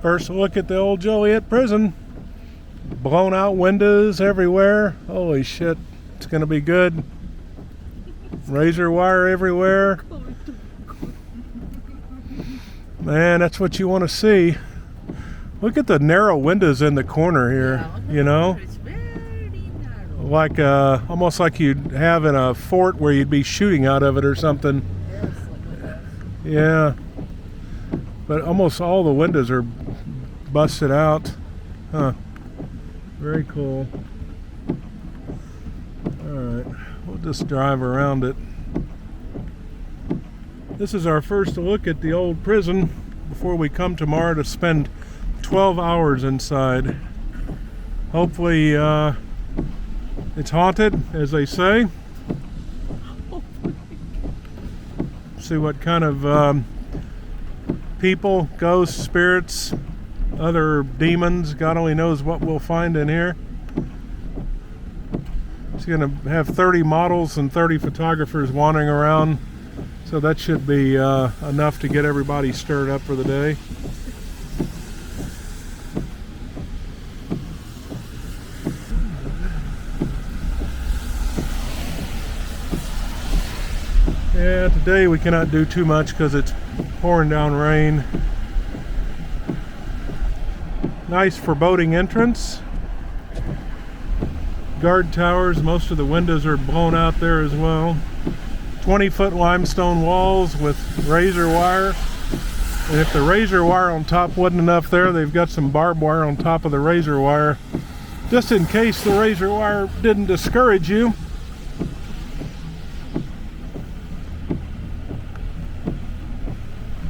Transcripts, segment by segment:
First look at the old Joliet prison. Blown out windows everywhere. Holy shit, it's gonna be good. Razor wire everywhere. Man, that's what you want to see. Look at the narrow windows in the corner here, you know? It's very narrow. Like almost like you'd have in a fort where you'd be shooting out of it or something. Yes, like that. Yeah. But almost all the windows are busted out. Huh. Very cool. Alright, we'll just drive around it. This is our first look at the old prison before we come tomorrow to spend 12 hours inside. Hopefully it's haunted, as they say. See what kind of people, ghosts, spirits, other demons, God only knows what we'll find in here. It's going to have 30 models and 30 photographers wandering around, so that should be enough to get everybody stirred up for the day. Yeah, today we cannot do too much because it's pouring down rain. Nice foreboding entrance. Guard towers, most of the windows are blown out there as well. 20-foot limestone walls with razor wire. And if the razor wire on top wasn't enough there, they've got some barbed wire on top of the razor wire, just in case the razor wire didn't discourage you.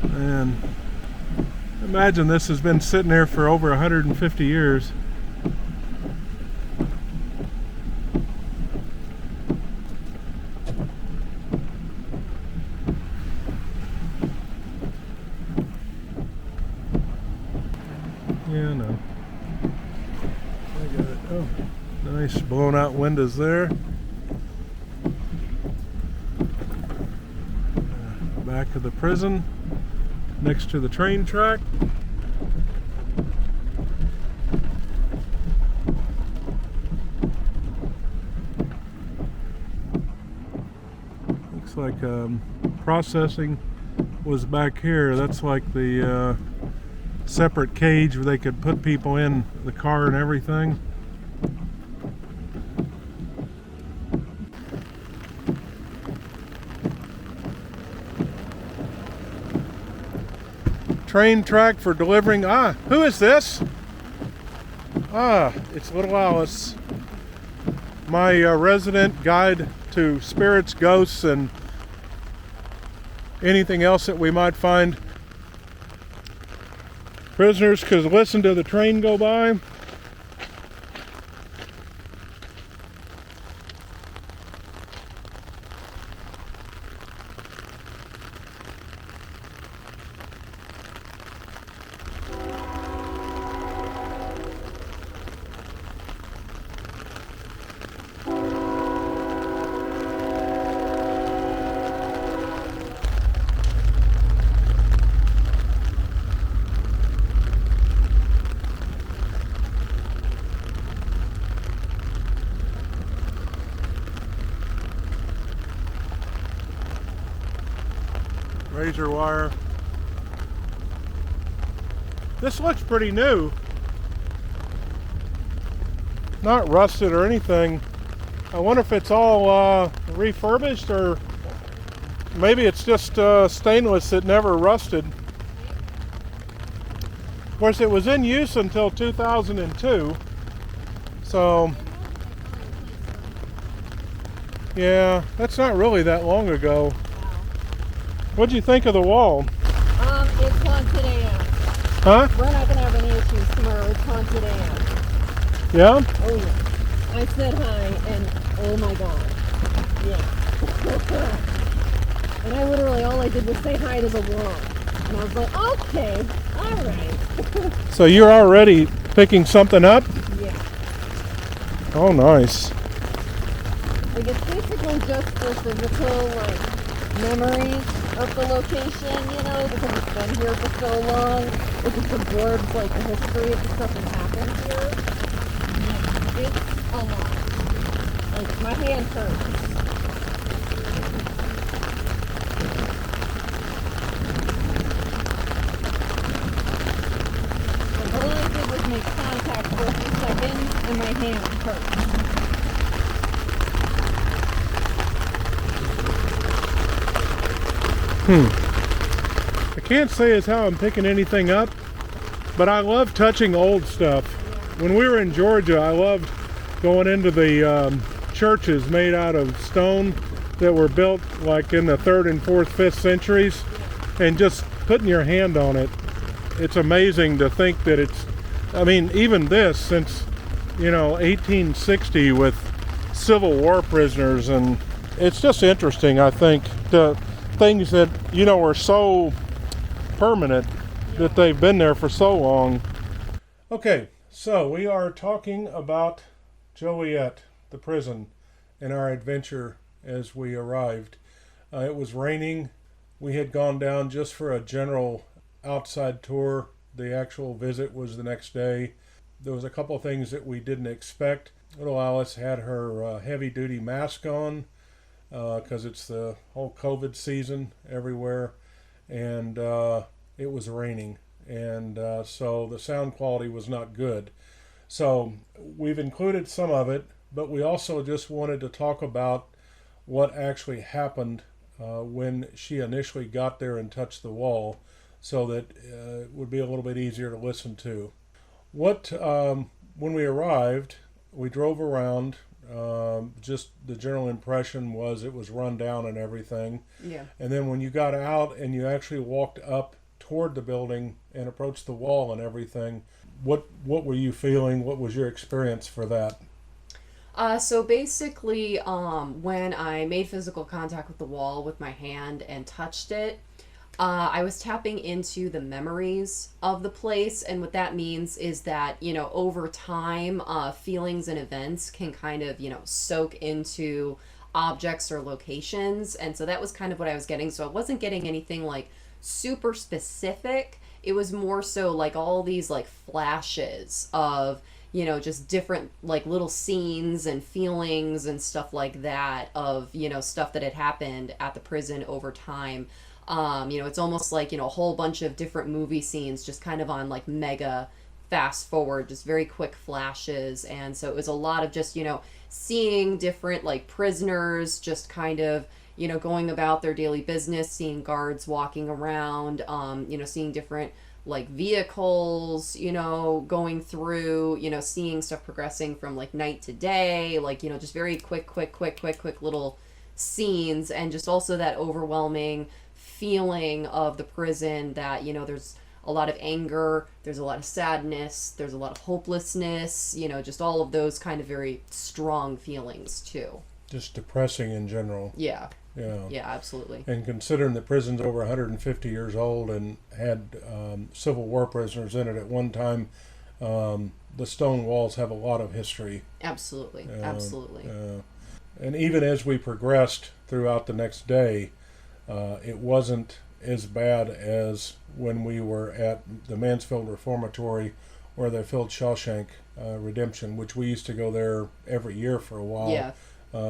And imagine this has been sitting there for over 150 years. Yeah, no. I got it. Oh, nice blown out windows there. Back of the prison, next to the train track. Looks like processing was back here. That's like the separate cage where they could put people in the car and everything. Train track for delivering. Who is this? It's little Alice, my resident guide to spirits, ghosts, and anything else that we might find. Prisoners could listen to the train go by. Razor wire. This looks pretty new. Not rusted or anything. I wonder if it's all refurbished, or maybe it's just stainless that never rusted. Of course, it was in use until 2002. So, yeah, that's not really that long ago. What'd you think of the wall? It's haunted AM. Huh? We're not gonna have any issues tomorrow. It's haunted AM. Yeah? Oh yeah. I said hi, and oh my god. Yeah. And I literally, all I did was say hi to the wall. And I was like, okay, alright. So you're already picking something up? Yeah. Oh, nice. Like, it's basically just for physical, like, memories of the location, you know, because it's been here for so long. It just absorbs, like, the history of the stuff that happened here. Like, it's a lot. Like, my hand hurts. Like, all I did was make contact for a few seconds, and my hand hurts. I can't say as how I'm picking anything up, but I love touching old stuff. When we were in Georgia, I loved going into the churches made out of stone that were built like in the 3rd and 4th, 5th centuries, and just putting your hand on it. It's amazing to think that it's, I mean, even this since, 1860 with Civil War prisoners, and it's just interesting, I think, the things that, are so permanent that they've been there for so long. Okay, so we are talking about Joliet, the prison, and our adventure as we arrived. It was raining. We had gone down just for a general outside tour. The actual visit was the next day. There was a couple of things that we didn't expect. Little Alice had her heavy-duty mask on because it's the whole COVID season everywhere, and it was raining, and so the sound quality was not good. So we've included some of it, but we also just wanted to talk about what actually happened when she initially got there and touched the wall, so that it would be a little bit easier to listen to. When we arrived, we drove around. Just the general impression was it was run down and everything. Yeah. And then when you got out and you actually walked up toward the building and approached the wall and everything, what were you feeling? What was your experience for that? So basically, when I made physical contact with the wall with my hand and touched it, I was tapping into the memories of the place, and what that means is that, over time, feelings and events can kind of, soak into objects or locations, and so that was kind of what I was getting. So I wasn't getting anything, like, super specific. It was more so, like, all these, like, flashes of, just different, like, little scenes and feelings and stuff like that of, stuff that had happened at the prison over time. It's almost like, a whole bunch of different movie scenes just kind of on like mega fast forward, just very quick flashes. And so it was a lot of just, seeing different like prisoners just kind of, going about their daily business, seeing guards walking around, seeing different like vehicles, going through, seeing stuff progressing from like night to day, like, just very quick little scenes, and just also that overwhelming feeling of the prison that, there's a lot of anger, there's a lot of sadness, there's a lot of hopelessness, just all of those kind of very strong feelings too. Just depressing in general. Yeah. Yeah. Yeah, absolutely. And considering the prison's over 150 years old and had Civil War prisoners in it at one time, the stone walls have a lot of history. Absolutely. Absolutely. And even as we progressed throughout the next day, it wasn't as bad as when we were at the Mansfield Reformatory where they filmed Shawshank Redemption, which we used to go there every year for a while. Yeah.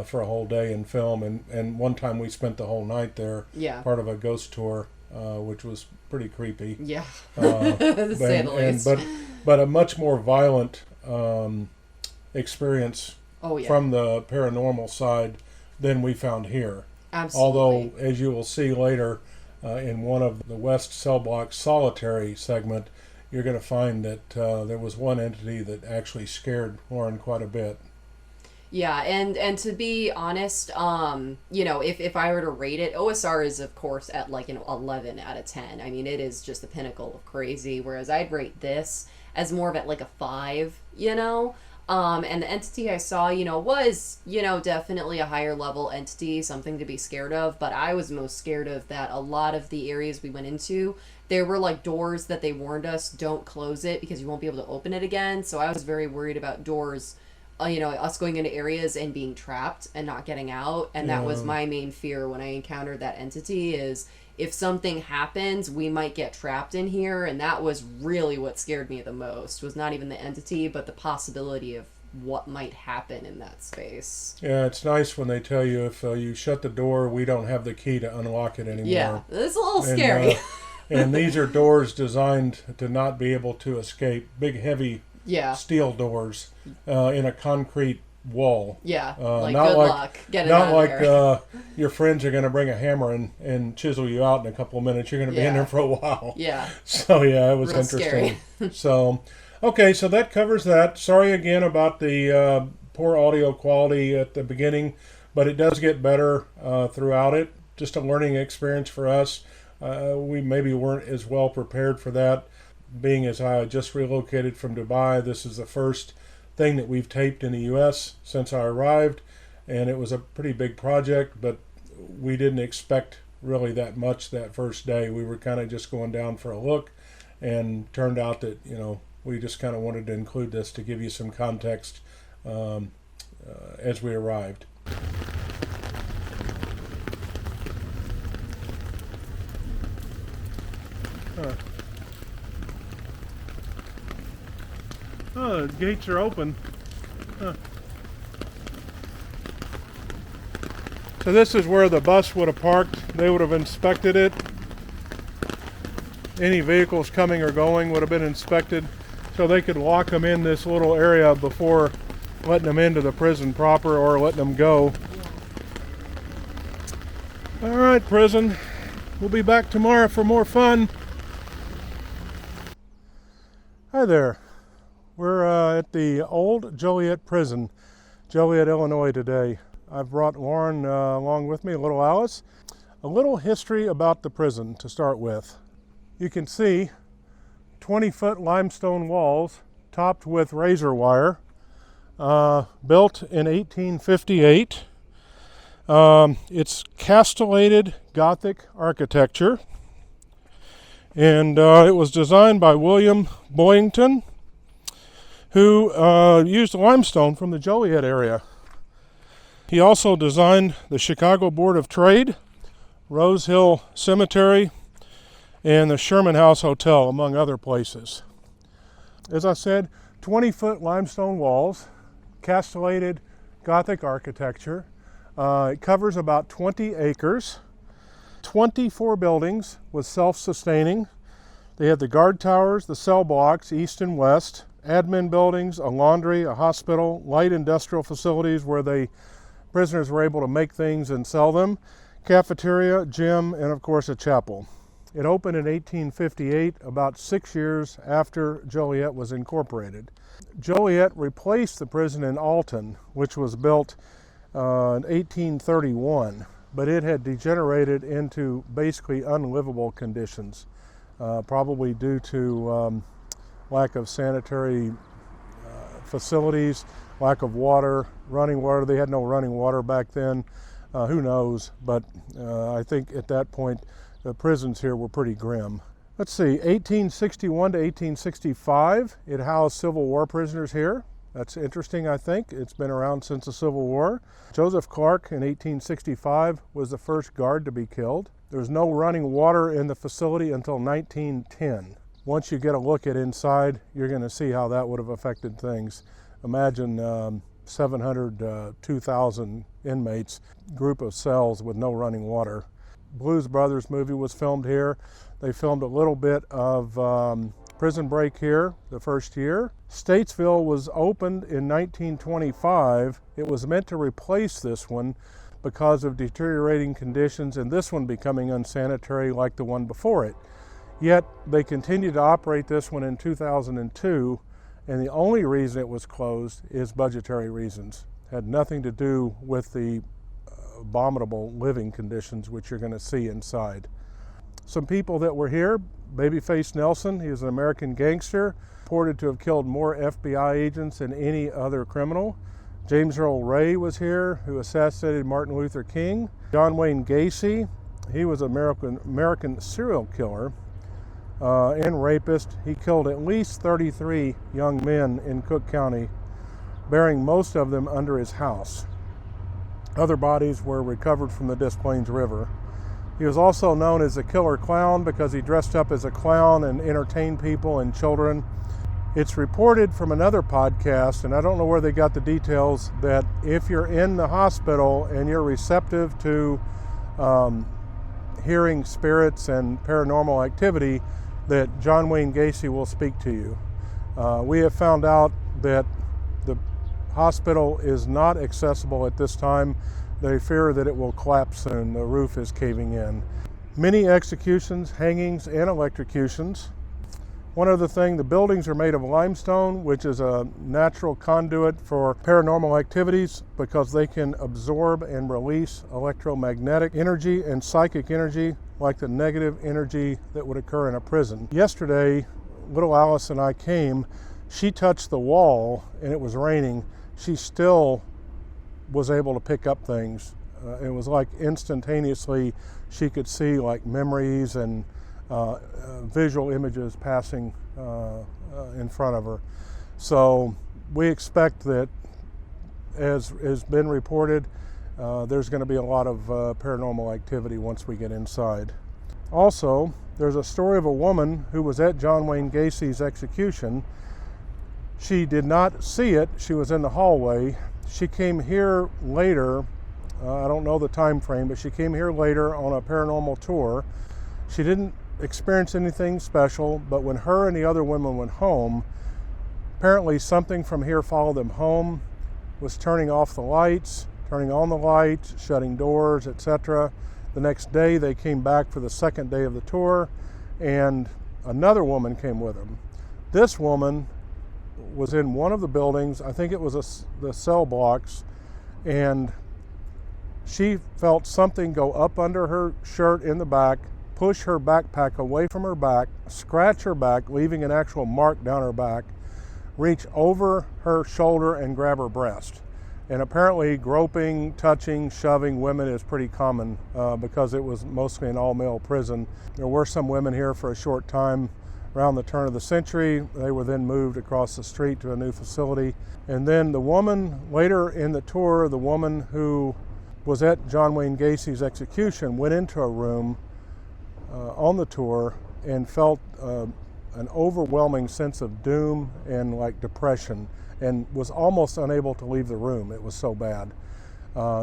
For a whole day and film, and one time we spent the whole night there. Yeah. Part of a ghost tour, which was pretty creepy. Yeah. To say the least. But a much more violent experience from the paranormal side than we found here. Absolutely. Although, as you will see later, in one of the West Cell Block solitary segment, you're going to find that there was one entity that actually scared Lauren quite a bit. Yeah, and to be honest, if I were to rate it, OSR is of course at like 11 out of 10. I mean, it is just the pinnacle of crazy. Whereas I'd rate this as more of at like a 5. And the entity I saw, was definitely a higher level entity, something to be scared of. But I was most scared of that a lot of the areas we went into, there were like doors that they warned us don't close it because you won't be able to open it again. So I was very worried about doors you know, us going into areas and being trapped and not getting out. And that was my main fear when I encountered that entity, is if something happens, we might get trapped in here. And that was really what scared me the most, was not even the entity, but the possibility of what might happen in that space. Yeah, it's nice when they tell you if you shut the door, we don't have the key to unlock it anymore. Yeah, it's a little scary. And these are doors designed to not be able to escape. Big, heavy steel doors in a concrete wall. Yeah, not good like, luck getting not out like of there. Your friends are going to bring a hammer and chisel you out in a couple of minutes. You're going to be in there for a while. Yeah. So, yeah, it was Real interesting. scary. So, okay, so that covers that. Sorry again about the poor audio quality at the beginning, but it does get better throughout it. Just a learning experience for us. We maybe weren't as well prepared for that. Being as I just relocated from Dubai, this is the first thing that we've taped in the U.S. since I arrived, and it was a pretty big project, but we didn't expect really that much that first day. We were kind of just going down for a look, and turned out that, you know, we just kind of wanted to include this to give you some context as we arrived. Oh, the gates are open. So this is where the bus would have parked. They would have inspected it. Any vehicles coming or going would have been inspected, so they could lock them in this little area before letting them into the prison proper or letting them go. All right, prison. We'll be back tomorrow for more fun. Hi there. We're at the Old Joliet Prison, Joliet, Illinois today. I've brought Lauren along with me, little Alice. A little history about the prison to start with. You can see 20-foot limestone walls topped with razor wire, built in 1858. It's castellated Gothic architecture, and it was designed by William Boyington, who used limestone from the Joliet area. He also designed the Chicago Board of Trade, Rose Hill Cemetery, and the Sherman House Hotel, among other places. As I said, 20-foot limestone walls, castellated Gothic architecture. It covers about 20 acres, 24 buildings with self-sustaining. They had the guard towers, the cell blocks, east and west, admin buildings, a laundry, a hospital, light industrial facilities where prisoners were able to make things and sell them, cafeteria, gym, and of course a chapel. It opened in 1858, about 6 years after Joliet was incorporated. Joliet replaced the prison in Alton, which was built in 1831, but it had degenerated into basically unlivable conditions, probably due to lack of sanitary facilities, lack of water, running water. They had no running water back then. Who knows? But I think at that point, the prisons here were pretty grim. Let's see, 1861 to 1865, it housed Civil War prisoners here. That's interesting, I think. It's been around since the Civil War. Joseph Clark in 1865 was the first guard to be killed. There was no running water in the facility until 1910. Once you get a look at inside, you're going to see how that would have affected things. Imagine 700, 2,000 inmates, group of cells with no running water. Blues Brothers movie was filmed here. They filmed a little bit of Prison Break here the first year. Statesville was opened in 1925. It was meant to replace this one because of deteriorating conditions and this one becoming unsanitary like the one before it. Yet they continued to operate this one in 2002, and the only reason it was closed is budgetary reasons. It had nothing to do with the abominable living conditions which you're going to see inside. Some people that were here, Babyface Nelson, he was an American gangster, reported to have killed more FBI agents than any other criminal. James Earl Ray was here, who assassinated Martin Luther King. John Wayne Gacy, he was an American serial killer and rapist. He killed at least 33 young men in Cook County. burying most of them under his house. Other bodies were recovered from the Des Plaines River. He was also known as the Killer Clown because he dressed up as a clown and entertained people and children. It's reported from another podcast, and I don't know where they got the details, that if you're in the hospital and you're receptive to hearing spirits and paranormal activity, that John Wayne Gacy will speak to you. We have found out that the hospital is not accessible at this time. They fear that it will collapse soon. The roof is caving in. Many executions, hangings, and electrocutions. One other thing, the buildings are made of limestone, which is a natural conduit for paranormal activities because they can absorb and release electromagnetic energy and psychic energy like the negative energy that would occur in a prison. Yesterday, little Alice and I came. She touched the wall and it was raining. She still was able to pick up things. It was like instantaneously she could see like memories and visual images passing in front of her. So we expect that, as has been reported, there's going to be a lot of paranormal activity once we get inside. Also, there's a story of a woman who was at John Wayne Gacy's execution. She did not see it. She was in the hallway. She came here later. I don't know the time frame, but she came here later on a paranormal tour. She didn't experience anything special, but when her and the other women went home, apparently something from here followed them home, was turning off the lights, turning on the lights, shutting doors, etc. The next day they came back for the second day of the tour, and another woman came with them. This woman was in one of the buildings, I think it was the cell blocks, and she felt something go up under her shirt in the back, push her backpack away from her back, scratch her back, leaving an actual mark down her back, reach over her shoulder and grab her breast. And apparently groping, touching, shoving women is pretty common because it was mostly an all-male prison. There were some women here for a short time around the turn of the century. They were then moved across the street to a new facility. And then the woman, later in the tour, the woman who was at John Wayne Gacy's execution went into a room on the tour and felt an overwhelming sense of doom and like depression, and was almost unable to leave the room. It was so bad.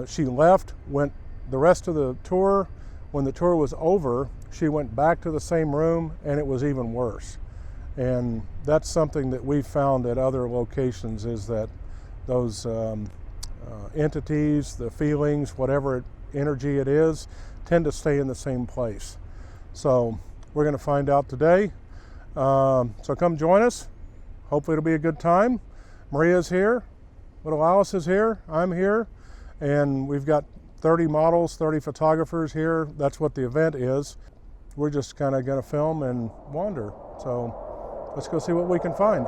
She left, went the rest of the tour. When the tour was over, she went back to the same room and it was even worse. And that's something that we've found at other locations, is that those entities, the feelings, whatever energy it is, tend to stay in the same place. So we're going to find out today. So come join us. Hopefully it'll be a good time. Maria's here, little Alice is here, I'm here, and we've got 30 models, 30 photographers here. That's what the event is. We're just kind of going to film and wander. So let's go see what we can find.